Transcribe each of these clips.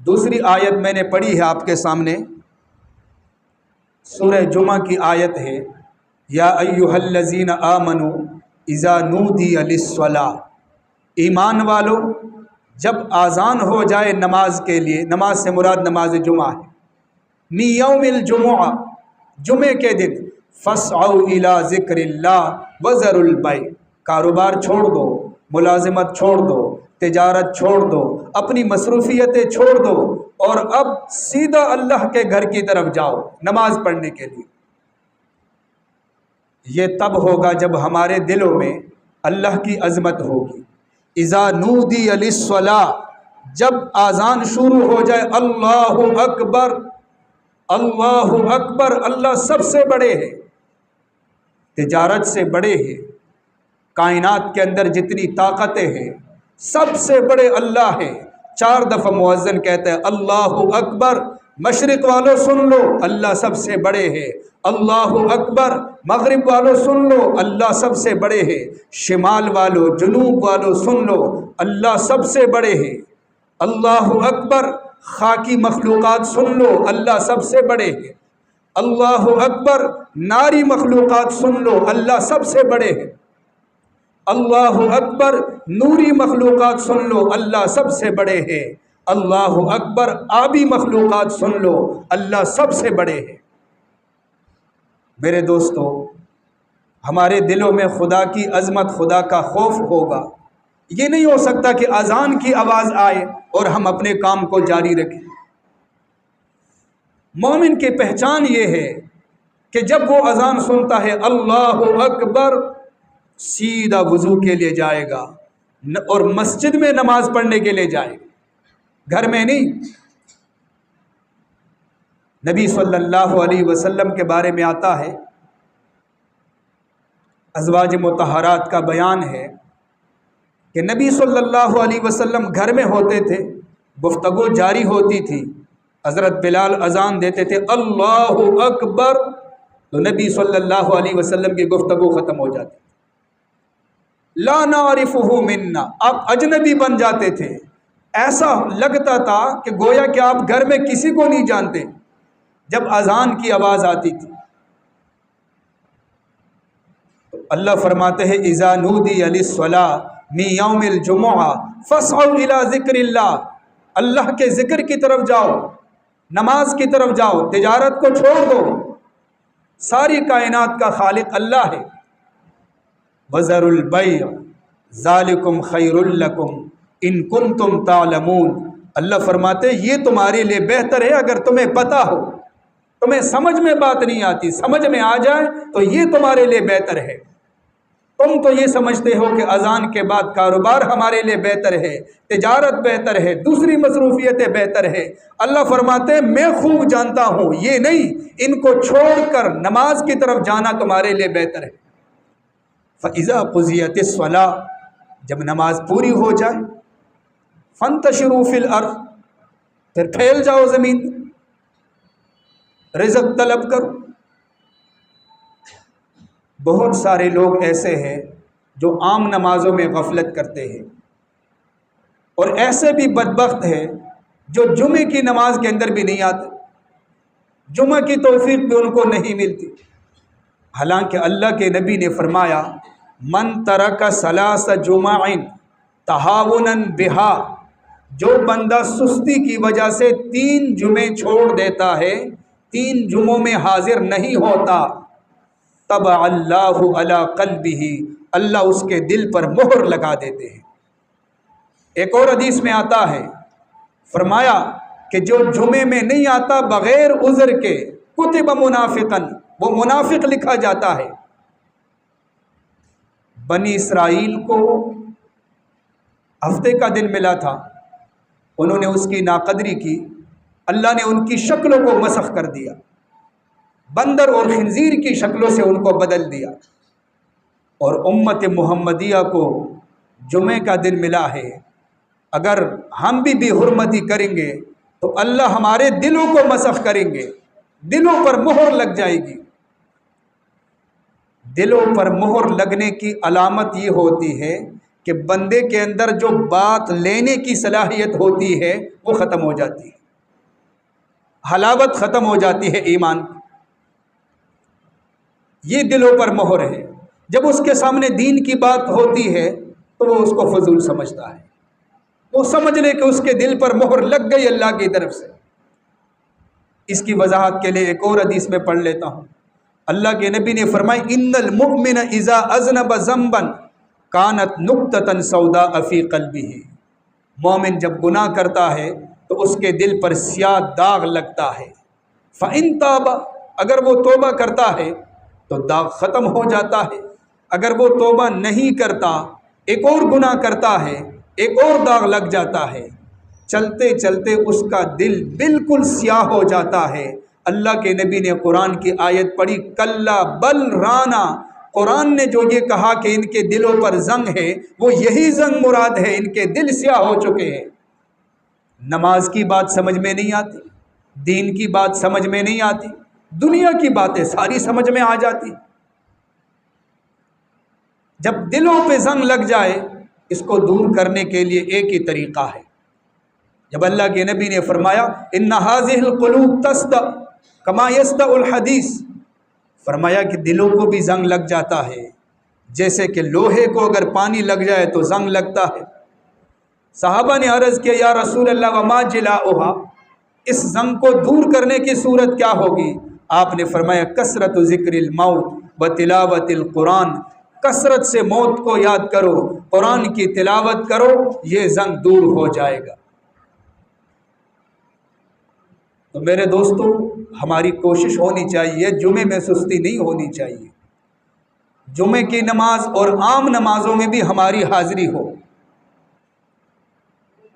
دوسری آیت میں نے پڑھی ہے آپ کے سامنے، سورہ جمعہ کی آیت ہے، یا ایھا الذین آمنوا اذا نودی للصلاۃ، ایمان والو جب اذان ہو جائے نماز کے لیے، نماز سے مراد نماز جمعہ ہے، من یوم الجمعہ، جمعے کے دن، فاسعوا الی ذکر اللہ وذروا البیع، کاروبار چھوڑ دو، ملازمت چھوڑ دو، تجارت چھوڑ دو، اپنی مصروفیتیں چھوڑ دو، اور اب سیدھا اللہ کے گھر کی طرف جاؤ نماز پڑھنے کے لیے۔ یہ تب ہوگا جب ہمارے دلوں میں اللہ کی عظمت ہوگی۔ اذا نودی للصلاۃ، جب اذان شروع ہو جائے، اللہ اکبر اللہ اکبر، اللہ سب سے بڑے ہیں، تجارت سے بڑے ہیں، کائنات کے اندر جتنی طاقتیں ہیں سب سے بڑے اللہ ہیں۔ 4 دفعہ مؤذن کہتا ہے اللہ اکبر، مشرق والوں سن لو اللہ سب سے بڑے ہیں، اللہ اکبر، مغرب والوں سن لو اللہ سب سے بڑے ہیں، شمال والوں جنوب والوں سن لو اللہ سب سے بڑے ہیں، اللہ اکبر، خاکی مخلوقات سن لو اللہ سب سے بڑے ہیں، اللہ اکبر، ناری مخلوقات سن لو اللہ سب سے بڑے ہیں، اللہ اکبر، نوری مخلوقات سن لو اللہ سب سے بڑے ہیں، اللہ اکبر، آبی مخلوقات سن لو اللہ سب سے بڑے ہیں۔ میرے دوستو، ہمارے دلوں میں خدا کی عظمت، خدا کا خوف ہوگا۔ یہ نہیں ہو سکتا کہ اذان کی آواز آئے اور ہم اپنے کام کو جاری رکھیں۔ مومن کی پہچان یہ ہے کہ جب وہ اذان سنتا ہے اللہ اکبر، سیدھا وضو کے لیے جائے گا اور مسجد میں نماز پڑھنے کے لیے جائے گا، گھر میں نہیں۔ نبی صلی اللہ علیہ وسلم کے بارے میں آتا ہے، ازواج مطہرات کا بیان ہے کہ نبی صلی اللہ علیہ وسلم گھر میں ہوتے تھے، گفتگو جاری ہوتی تھی، حضرت بلال اذان دیتے تھے اللہ اکبر، تو نبی صلی اللہ علیہ وسلم کی گفتگو ختم ہو جاتی، لا نعرفہ منا، آپ اجنبی بن جاتے تھے، ایسا لگتا تھا کہ گویا کہ آپ گھر میں کسی کو نہیں جانتے جب اذان کی آواز آتی تھی۔ تو اللہ فرماتے ہیں اذا نودی للصلاۃ من یوم الجمعہ فاسعوا الی ذکر اللہ، اللہ کے ذکر کی طرف جاؤ، نماز کی طرف جاؤ، تجارت کو چھوڑ دو، ساری کائنات کا خالق اللہ ہے۔ وذروا البیع ذالکم خیر لکم ان کنتم تعلمون، اللہ فرماتے ہیں یہ تمہارے لیے بہتر ہے اگر تمہیں پتہ ہو، تمہیں سمجھ میں بات نہیں آتی، سمجھ میں آ جائے تو یہ تمہارے لیے بہتر ہے۔ تم تو یہ سمجھتے ہو کہ اذان کے بعد کاروبار ہمارے لیے بہتر ہے، تجارت بہتر ہے، دوسری مصروفیتیں بہتر ہے۔ اللہ فرماتے ہیں میں خوب جانتا ہوں یہ نہیں، ان کو چھوڑ کر نماز کی طرف جانا تمہارے لیے بہتر ہے۔ فَإِذَا قُضِيَتِ الصَّلَاةُ، جب نماز پوری ہو جائے، فَانْتَشِرُوا فِي الْأَرْضِ، پھر پھیل جاؤ زمین، رزق طلب کرو۔ بہت سارے لوگ ایسے ہیں جو عام نمازوں میں غفلت کرتے ہیں، اور ایسے بھی بدبخت ہیں جو جمعے کی نماز کے اندر بھی نہیں آتے، جمعہ کی توفیق بھی ان کو نہیں ملتی۔ حالانکہ اللہ کے نبی نے فرمایا من ترک ثلاث جمع تہاونا بہا، جو بندہ سستی کی وجہ سے 3 جمعے چھوڑ دیتا ہے، 3 جمعوں میں حاضر نہیں ہوتا، طبع اللہ علی قلبہ، اللہ اس کے دل پر مہر لگا دیتے ہیں۔ ایک اور حدیث میں آتا ہے، فرمایا کہ جو جمعے میں نہیں آتا بغیر عذر کے، کتب منافقا، وہ منافق لکھا جاتا ہے۔ بنی اسرائیل کو ہفتے کا دن ملا تھا، انہوں نے اس کی ناقدری کی، اللہ نے ان کی شکلوں کو مسخ کر دیا، بندر اور خنزیر کی شکلوں سے ان کو بدل دیا، اور امت محمدیہ کو جمعے کا دن ملا ہے، اگر ہم بھی بے حرمتی کریں گے تو اللہ ہمارے دلوں کو مسخ کریں گے، دلوں پر مہر لگ جائے گی۔ دلوں پر مہر لگنے کی علامت یہ ہوتی ہے کہ بندے کے اندر جو بات لینے کی صلاحیت ہوتی ہے وہ ختم ہو جاتی ہے۔ حلاوت ختم ہو جاتی ہے ایمان کی۔ یہ دلوں پر مہر ہے۔ جب اس کے سامنے دین کی بات ہوتی ہے تو وہ اس کو فضول سمجھتا ہے، وہ سمجھ لے کہ اس کے دل پر مہر لگ گئی اللہ کی طرف سے۔ اس کی وضاحت کے لیے ایک اور حدیث میں پڑھ لیتا ہوں۔ اللہ کے نبی نے فرمایا ان المؤمن اذا اذنب ذنبا كانت نقطة سوداء في قلبه، مومن جب گناہ کرتا ہے تو اس کے دل پر سیاہ داغ لگتا ہے۔ فإن تاب، اگر وہ توبہ کرتا ہے تو داغ ختم ہو جاتا ہے، اگر وہ توبہ نہیں کرتا، ایک اور گناہ کرتا ہے، ایک اور داغ لگ جاتا ہے، چلتے چلتے اس کا دل بالکل سیاہ ہو جاتا ہے۔ اللہ کے نبی نے قرآن کی آیت پڑھی کلا بل رانا، قرآن نے جو یہ کہا کہ ان کے دلوں پر زنگ ہے، وہ یہی زنگ مراد ہے، ان کے دل سیاہ ہو چکے ہیں۔ نماز کی بات سمجھ میں نہیں آتی، دین کی بات سمجھ میں نہیں آتی، دنیا کی باتیں ساری سمجھ میں آ جاتی۔ جب دلوں پہ زنگ لگ جائے، اس کو دور کرنے کے لیے ایک ہی طریقہ ہے۔ جب اللہ کے نبی نے فرمایا ان هذه القلوب تصدع كما يصدع الحديث، فرمایا کہ دلوں کو بھی زنگ لگ جاتا ہے، جیسے کہ لوہے کو اگر پانی لگ جائے تو زنگ لگتا ہے۔ صحابہ نے عرض کیا یا رسول اللہ وما جلاؤها، اس زنگ کو دور کرنے کی صورت کیا ہوگی؟ آپ نے فرمایا کثرت ذکر الموت وتلاوت القرآن، کثرت سے موت کو یاد کرو، قرآن کی تلاوت کرو، یہ زنگ دور ہو جائے گا۔ تو میرے دوستو، ہماری کوشش ہونی چاہیے جمعے میں سستی نہیں ہونی چاہیے، جمعے کی نماز اور عام نمازوں میں بھی ہماری حاضری ہو۔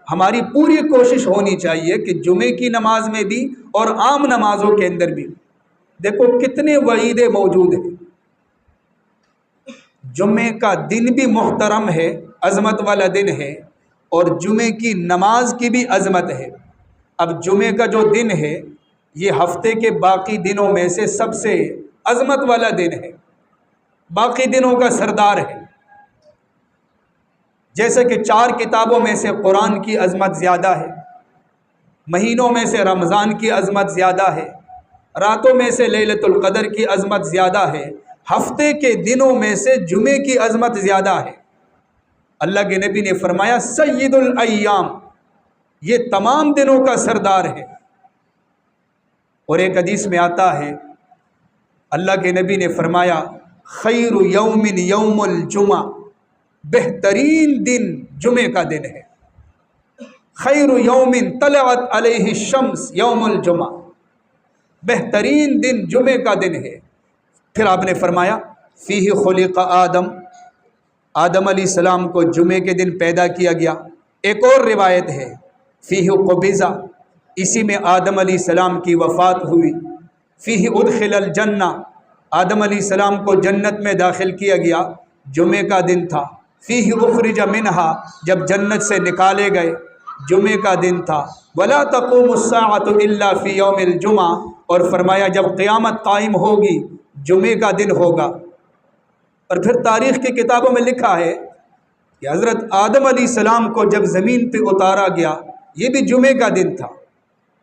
ہماری پوری کوشش ہونی چاہیے کہ جمعے کی نماز میں بھی اور عام نمازوں کے اندر بھی۔ دیکھو کتنے وعیدیں موجود ہیں۔ جمعے کا دن بھی محترم ہے، عظمت والا دن ہے، اور جمعے کی نماز کی بھی عظمت ہے۔ اب جمعے کا جو دن ہے یہ ہفتے کے باقی دنوں میں سے سب سے عظمت والا دن ہے، باقی دنوں کا سردار ہے۔ جیسے کہ 4 کتابوں میں سے قرآن کی عظمت زیادہ ہے، مہینوں میں سے رمضان کی عظمت زیادہ ہے، راتوں میں سے لیلۃ القدر کی عظمت زیادہ ہے، ہفتے کے دنوں میں سے جمعے کی عظمت زیادہ ہے۔ اللہ کے نبی نے فرمایا سید الایام، یہ تمام دنوں کا سردار ہے۔ اور ایک حدیث میں آتا ہے اللہ کے نبی نے فرمایا خیر یوم یوم الجمعہ، بہترین دن جمعے کا دن ہے۔ خیر یوم طلعت علیہ الشمس یوم الجمعہ، بہترین دن جمعے کا دن ہے۔ پھر آپ نے فرمایا فیہ خلق آدم، آدم علیہ السلام کو جمعے کے دن پیدا کیا گیا۔ ایک اور روایت ہے فیہ قبضہ، اسی میں آدم علیہ السلام کی وفات ہوئی۔ فیہ ادخل الجنہ، آدم علیہ السلام کو جنت میں داخل کیا گیا، جمعے کا دن تھا۔ فیہ اخرج منہا، جب جنت سے نکالے گئے، جمعے کا دن تھا۔ ولا تقوم الساعۃ الا فی یوم الجمعہ، اور فرمایا جب قیامت قائم ہوگی جمعے کا دن ہوگا۔ اور پھر تاریخ کی کتابوں میں لکھا ہے کہ حضرت آدم علیہ السلام کو جب زمین پہ اتارا گیا یہ بھی جمعے کا دن تھا،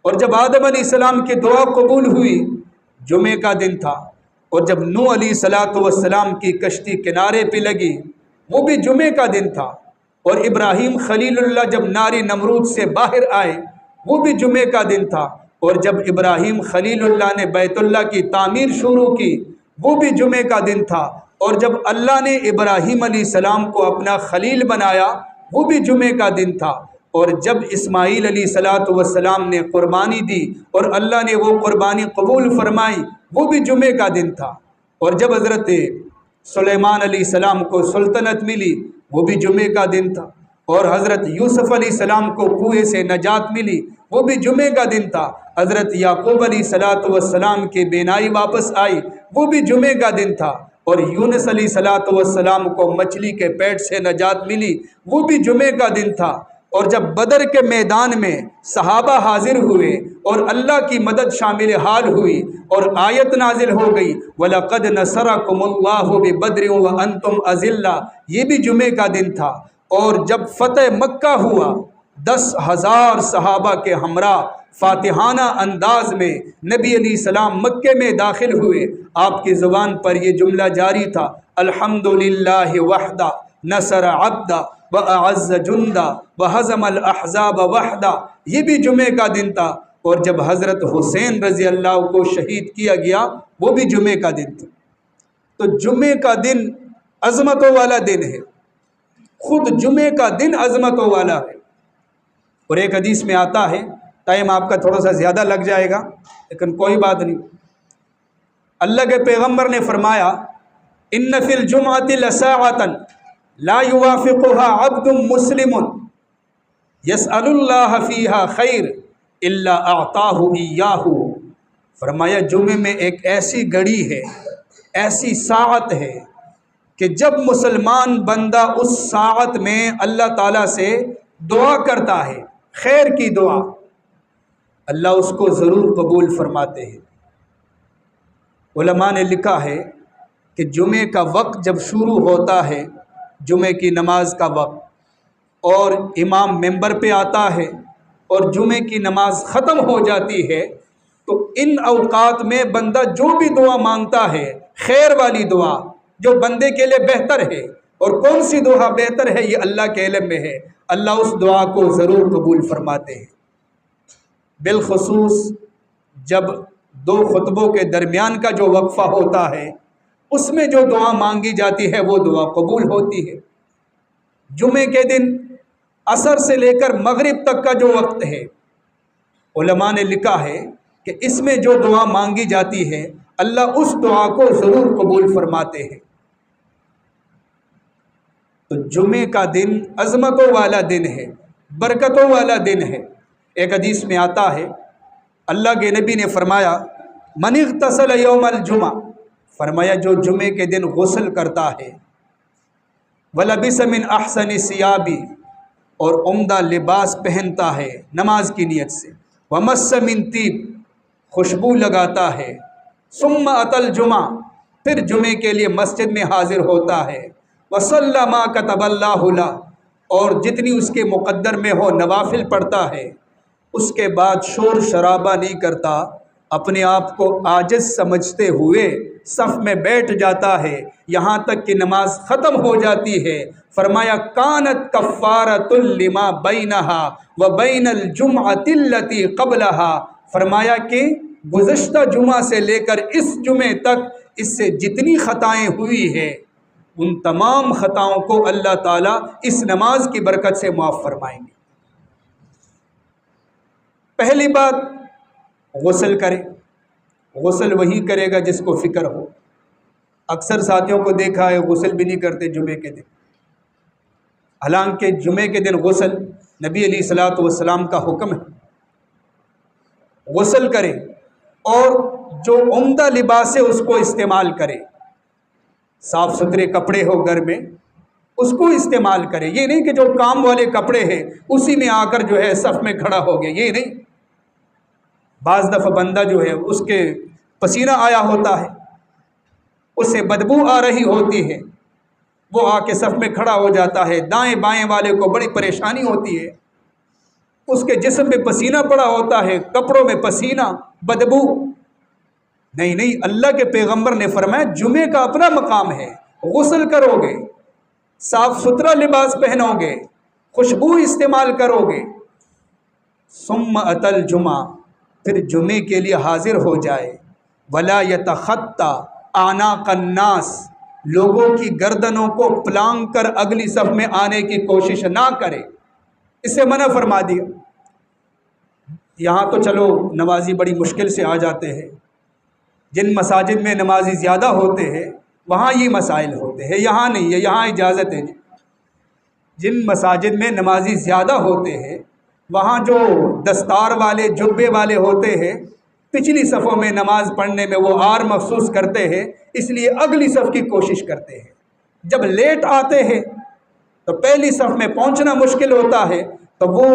اور جب آدم علیہ السلام کی دعا قبول ہوئی جمعے کا دن تھا، اور جب نوح علیہ السلام کی کشتی کنارے پہ لگی وہ بھی جمعے کا دن تھا، اور ابراہیم خلیل اللہ جب ناری نمرود سے باہر آئے وہ بھی جمعے کا دن تھا، اور جب ابراہیم خلیل اللہ نے بیت اللہ کی تعمیر شروع کی وہ بھی جمعے کا دن تھا، اور جب اللہ نے ابراہیم علیہ السلام کو اپنا خلیل بنایا وہ بھی جمعے کا دن تھا، اور جب اسماعیل علیہ السلام نے قربانی دی اور اللہ نے وہ قربانی قبول فرمائی وہ بھی جمعے کا دن تھا، اور جب حضرت سلیمان علیہ السلام کو سلطنت ملی وہ بھی جمعے کا دن تھا، اور حضرت یوسف علیہ السلام کو کنویں سے نجات ملی وہ بھی جمعے کا دن تھا، حضرت یعقوب علیہ السلام کی بینائی واپس آئی وہ بھی جمعے کا دن تھا، اور یونس علیہ السلام کو مچھلی کے پیٹ سے نجات ملی وہ بھی جمعے کا دن تھا، اور جب بدر کے میدان میں صحابہ حاضر ہوئے اور اللہ کی مدد شامل حال ہوئی اور آیت نازل ہو گئی وَلَقَدْ نَصَرَكُمُ اللَّهُ بِبَدْرٍ وَأَنْتُمْ أَذِلَّةٌ، یہ بھی جمعے کا دن تھا، اور جب فتح مکہ ہوا 10,000 صحابہ کے ہمراہ فاتحانہ انداز میں نبی علیہ السلام مکے میں داخل ہوئے، آپ کی زبان پر یہ جملہ جاری تھا، الحمدللہ وحدہ نصر عبدہ واعز جندہ وہزم الاحزاب وحدہ۔ یہ بھی جمعے کا دن تھا، اور جب حضرت حسین رضی اللہ کو شہید کیا گیا وہ بھی جمعے کا دن تھا۔ تو جمعے کا دن عظمتوں والا دن ہے، خود جمعے کا دن عظمتوں والا ہے۔ اور ایک حدیث میں آتا ہے، ٹائم آپ کا تھوڑا سا زیادہ لگ جائے گا لیکن کوئی بات نہیں، اللہ کے پیغمبر نے فرمایا، ان فی الجمعۃ لساعۃ لا یوافقها عبد مسلم یسأل اللہ فیہا خیر الا اعطاہ ایاہ۔ فرمایا جمعے میں ایک ایسی گھڑی ہے، ایسی ساعت ہے کہ جب مسلمان بندہ اس ساعت میں اللہ تعالیٰ سے دعا کرتا ہے، خیر کی دعا، اللہ اس کو ضرور قبول فرماتے ہیں۔ علماء نے لکھا ہے کہ جمعے کا وقت جب شروع ہوتا ہے، جمعے کی نماز کا وقت، اور امام ممبر پہ آتا ہے اور جمعے کی نماز ختم ہو جاتی ہے، تو ان اوقات میں بندہ جو بھی دعا مانگتا ہے، خیر والی دعا جو بندے کے لیے بہتر ہے، اور کون سی دعا بہتر ہے یہ اللہ کے علم میں ہے، اللہ اس دعا کو ضرور قبول فرماتے ہیں۔ بالخصوص جب دو خطبوں کے درمیان کا جو وقفہ ہوتا ہے، اس میں جو دعا مانگی جاتی ہے وہ دعا قبول ہوتی ہے۔ جمعے کے دن عصر سے لے کر مغرب تک کا جو وقت ہے، علماء نے لکھا ہے کہ اس میں جو دعا مانگی جاتی ہے اللہ اس دعا کو ضرور قبول فرماتے ہیں۔ تو جمعے کا دن عظمتوں والا دن ہے، برکتوں والا دن ہے۔ ایک حدیث میں آتا ہے، اللہ کے نبی نے فرمایا، من اغتسل یوم الجمعہ، فرمایا جو جمعے کے دن غسل کرتا ہے، ولبس من احسن ثیابی، اور عمدہ لباس پہنتا ہے نماز کی نیت سے، ومس من طیب، خوشبو لگاتا ہے، ثم اتى الجمعہ، پھر جمعے کے لیے مسجد میں حاضر ہوتا ہے، وصلی ما کتب اللہ لہ، اور جتنی اس کے مقدر میں ہو نوافل پڑھتا ہے، اس کے بعد شور شرابہ نہیں کرتا، اپنے آپ کو عاجز سمجھتے ہوئے صف میں بیٹھ جاتا ہے یہاں تک کہ نماز ختم ہو جاتی ہے، فرمایا کانت کفارۃ لما بینہا وبین الجمعۃ التی قبلہا، فرمایا کہ گزشتہ جمعہ سے لے کر اس جمعے تک اس سے جتنی خطائیں ہوئی ہیں ان تمام خطاؤں کو اللہ تعالیٰ اس نماز کی برکت سے معاف فرمائیں گے۔ پہلی بات، غسل کرے، غسل وہی کرے گا جس کو فکر ہو۔ اکثر ساتھیوں کو دیکھا ہے غسل بھی نہیں کرتے جمعے کے دن، حالانکہ جمعے کے دن غسل نبی علیہ الصلوۃ والسلام کا حکم ہے، غسل کرے اور جو عمدہ لباس ہے اس کو استعمال کرے، صاف ستھرے کپڑے ہو گھر میں اس کو استعمال کرے، یہ نہیں کہ جو کام والے کپڑے ہیں اسی میں آ کر جو ہے صف میں کھڑا ہو گیا، یہ نہیں۔ بعض دفعہ بندہ جو ہے اس کے پسینہ آیا ہوتا ہے، اس سے بدبو آ رہی ہوتی ہے، وہ آ کے صف میں کھڑا ہو جاتا ہے، دائیں بائیں والے کو بڑی پریشانی ہوتی ہے، اس کے جسم پہ پسینہ پڑا ہوتا ہے، کپڑوں میں پسینہ، بدبو۔ نہیں، اللہ کے پیغمبر نے فرمایا جمعے کا اپنا مقام ہے، غسل کرو گے، صاف ستھرا لباس پہنو گے، خوشبو استعمال کرو گے، ثم اتی الجمعہ، پھر جمعے کے لیے حاضر ہو جائے، ولا یتخطی اعناق الناس، لوگوں کی گردنوں کو پلانگ کر اگلی صف میں آنے کی کوشش نہ کرے، اسے منع فرما دیا۔ یہاں تو چلو نمازی بڑی مشکل سے آ جاتے ہیں، جن مساجد میں نمازی زیادہ ہوتے ہیں وہاں یہ مسائل ہوتے ہیں، یہاں نہیں ہے، یہاں اجازت ہے۔ جن مساجد میں نمازی زیادہ ہوتے ہیں وہاں جو دستار والے جبے والے ہوتے ہیں، پچھلی صفوں میں نماز پڑھنے میں وہ آر محسوس کرتے ہیں، اس لیے اگلی صف کی کوشش کرتے ہیں۔ جب لیٹ آتے ہیں تو پہلی صف میں پہنچنا مشکل ہوتا ہے، تو وہ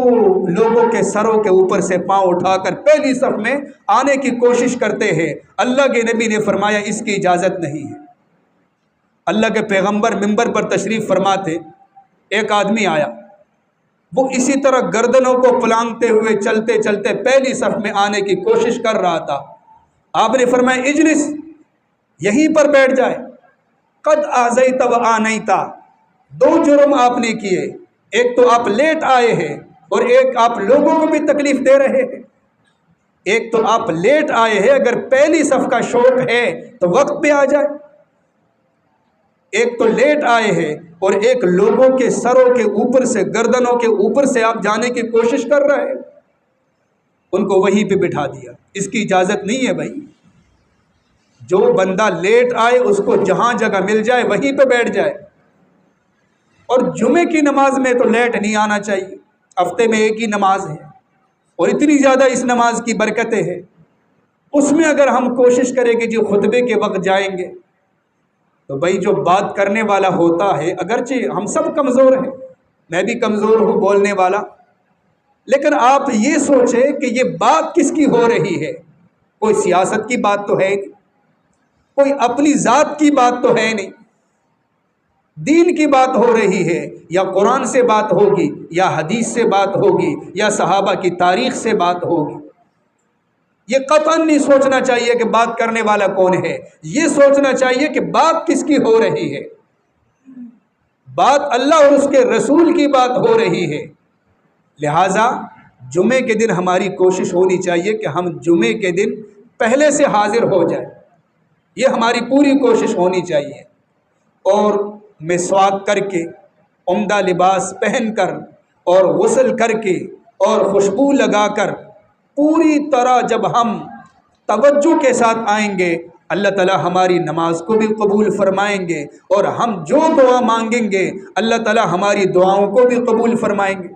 لوگوں کے سروں کے اوپر سے پاؤں اٹھا کر پہلی صف میں آنے کی کوشش کرتے ہیں۔ اللہ کے نبی نے فرمایا اس کی اجازت نہیں ہے۔ اللہ کے پیغمبر منبر پر تشریف فرما تھے، ایک آدمی آیا، وہ اسی طرح گردنوں کو پلانگتے ہوئے چلتے چلتے پہلی صف میں آنے کی کوشش کر رہا تھا۔ آپ نے فرمایا اجلس، یہیں پر بیٹھ جائے۔ قد آذیت و آنیتا، دو جرم آپ نے کیے، ایک تو آپ لیٹ آئے ہیں اور ایک آپ لوگوں کو بھی تکلیف دے رہے ہیں۔ ایک تو آپ لیٹ آئے ہیں، اگر پہلی صف کا شوق ہے تو وقت پہ آ جائے۔ ایک تو لیٹ آئے ہیں اور ایک لوگوں کے سروں کے اوپر سے، گردنوں کے اوپر سے آپ جانے کی کوشش کر رہے ہیں۔ ان کو وہیں پہ بٹھا دیا۔ اس کی اجازت نہیں ہے بھائی، جو بندہ لیٹ آئے اس کو جہاں جگہ مل جائے وہیں پہ بیٹھ جائے۔ اور جمعے کی نماز میں تو لیٹ نہیں آنا چاہیے، ہفتے میں ایک ہی نماز ہے اور اتنی زیادہ اس نماز کی برکتیں ہیں، اس میں اگر ہم کوشش کریں کہ جو خطبے کے وقت جائیں گے تو بھائی جو بات کرنے والا ہوتا ہے، اگرچہ ہم سب کمزور ہیں، میں بھی کمزور ہوں بولنے والا، لیکن آپ یہ سوچیں کہ یہ بات کس کی ہو رہی ہے؟ کوئی سیاست کی بات تو ہے نہیں، کوئی اپنی ذات کی بات تو ہے نہیں، دین کی بات ہو رہی ہے، یا قرآن سے بات ہوگی، یا حدیث سے بات ہوگی، یا صحابہ کی تاریخ سے بات ہوگی۔ یہ قطعاً نہیں سوچنا چاہیے کہ بات کرنے والا کون ہے، یہ سوچنا چاہیے کہ بات کس کی ہو رہی ہے۔ بات اللہ اور اس کے رسول کی بات ہو رہی ہے، لہٰذا جمعے کے دن ہماری کوشش ہونی چاہیے کہ ہم جمعے کے دن پہلے سے حاضر ہو جائیں، یہ ہماری پوری کوشش ہونی چاہیے۔ اور مسواک کر کے، عمدہ لباس پہن کر اور غسل کر کے اور خوشبو لگا کر پوری طرح جب ہم توجہ کے ساتھ آئیں گے، اللہ تعالی ہماری نماز کو بھی قبول فرمائیں گے، اور ہم جو دعا مانگیں گے اللہ تعالی ہماری دعاؤں کو بھی قبول فرمائیں گے۔